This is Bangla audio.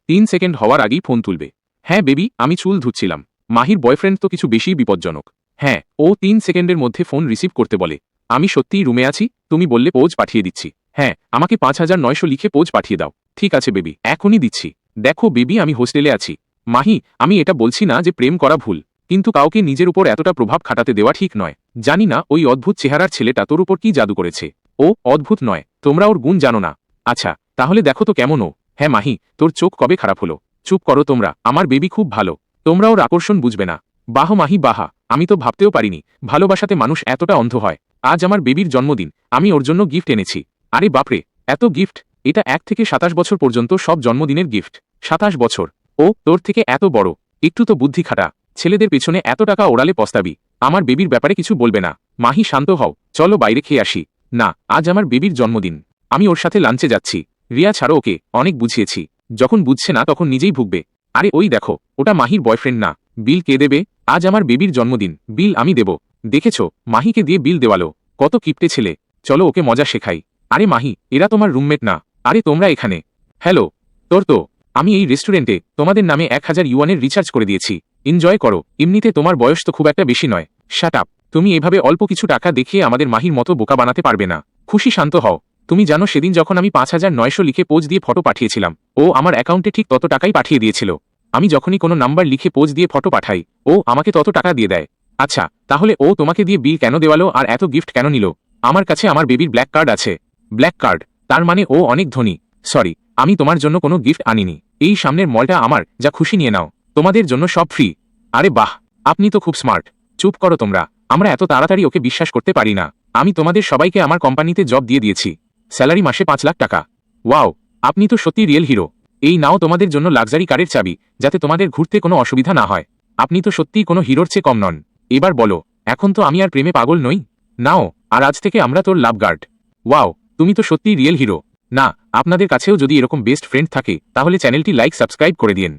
3 সেকেন্ড হওয়ার আগেই ফোন তুলবে। হ্যাঁ বেবি, আমি চুল ধুচ্ছিলাম। মাহির বয়ফ্রেন্ড তো কিছু বেশি বিপজ্জনক। হ্যাঁ, ও 3 সেকেন্ডের মধ্যে ফোন রিসিভ করতে বলে। আমি সত্যিই রুমে আছি, তুমি বললে পোজ পাঠিয়ে দিচ্ছি। হ্যাঁ, আমাকে 5900 লিখে পোজ পাঠিয়ে দাও। ঠিক আছে বেবি, এখনই দিচ্ছি। দেখো বেবি, আমি হোস্টেলে আছি। মাহি, আমি এটা বলছি না যে প্রেম করা ভুল, কিন্তু কাউকে নিজের উপর এতটা প্রভাব খাটাতে দেওয়া ঠিক নয়। জানি না ওই অদ্ভুত চেহারার ছেলেটা তোর উপর কি জাদু করেছে। ও অদ্ভুত নয়, তোমরা ওর গুণ জানো না। আচ্ছা, তাহলে দেখো তো কেমন ও। হ্যাঁ মাহি, তোর চোখ কবে খারাপ হলো? চুপ করো তোমরা, আমার বেবি খুব ভালো। তোমরা ওর আকর্ষণ বুঝবে না। বাহ মাহি বাহা, আমি তো ভাবতেও পারিনি ভালোবাসাতে মানুষ এতটা অন্ধ হয়। আজ আমার বেবির জন্মদিন, আমি ওর জন্য গিফট এনেছি। আরে বাপরে, এত গিফট! এটা 1 থেকে 27 বছর পর্যন্ত সব জন্মদিনের গিফট। 27 বছর? ও তোর থেকে এত বড়? একটু তো বুদ্ধি খাটা। ছেলেদের পেছনে এত টাকা ওড়ালে পস্তাবি। আমার বেবির ব্যাপারে কিছু বলবে না। মাহি শান্ত হও, চলো বাইরে খেয়ে আসি। না, আজ আমার বেবির জন্মদিন, আমি ওর সাথে লাঞ্চে যাচ্ছি। রিয়া ছাড়ো ওকে, অনেক বুঝিয়েছি। যখন বুঝছে না তখন নিজেই ভুগবে। আরে ওই দেখো, ওটা মাহির বয়ফ্রেন্ড না। বিল কে দেবে? আজ আমার বেবির জন্মদিন, বিল আমি দেব। দেখেছ, মাহিকে দিয়ে বিল দেওয়ালো। কত কিপটে ছেলে। চলো ওকে মজা শেখাই। আরে মাহি, এরা তোমার রুমমেট না। আরে তোমরা এখানে। হ্যালো। তোর তো, আমি এই রেস্টুরেন্টে তোমাদের নামে 1000 ইউয়ানের রিচার্জ করে দিয়েছি। এনজয় করো, এমনিতে তোমার বয়স তো খুব একটা বেশি নয়। Shut up. তুমি এভাবে অল্প কিছু টাকা দেখিয়ে আমাদের মাহির মতো বোকা বানাতে পারবে না। খুশি শান্ত হও। তুমি জানো সেদিন যখন আমি 5900 লিখে পোজ দিয়ে ফটো পাঠিয়েছিলাম, ও আমার অ্যাকাউন্টে ঠিক তত টাকাই পাঠিয়ে দিয়েছিল। আমি যখনই কোনো নাম্বার লিখে পোজ দিয়ে ফটো পাঠাই, ও আমাকে তত টাকা দিয়ে দেয়। আচ্ছা, তাহলে ও তোমাকে দিয়ে বিল কেন দেওয়ালো আর এত গিফট কেন নিল? আমার কাছে আমার বেবির ব্ল্যাক কার্ড আছে। Black card? তার মানে ও অনেক ধনী। সরি, আমি তোমার জন্য কোনো গিফট আনিনি। এই সামনের মলটা আমার, যা খুশি নিয়ে নাও। তোমাদের জন্য সব ফ্রি। আরে বাহ, আপনি তো খুব স্মার্ট। চুপ করো তোমরা, আমরা এত তাড়াতাড়ি ওকে বিশ্বাস করতে পারি না। আমি তোমাদের সবাইকে আমার কোম্পানিতে জব দিয়ে দিয়েছি। স্যালারি মাসে 5 লাখ টাকা। ওয়াও, আপনি তো সত্যি রিয়েল হিরো। এই নাও তোমাদের জন্য লাক্সারি কারের চাবি, যাতে তোমাদের ঘুরতে কোনো অসুবিধা না হয়। আপনি তো সত্যিই কোনো হিরোর চেয়ে কম নন। এবার বলো, এখন তো আমি আর প্রেমে পাগল নই? নাও, আর আজ থেকে আমরা তোর লাভ গার্ড। ওয়াও, তুমি তো সত্যিই রিয়েল হিরো। না, আপনাদের কাছেও যদি এরকম বেস্ট ফ্রেন্ড থাকে তাহলে চ্যানেলটি লাইক সাবস্ক্রাইব করে দিন।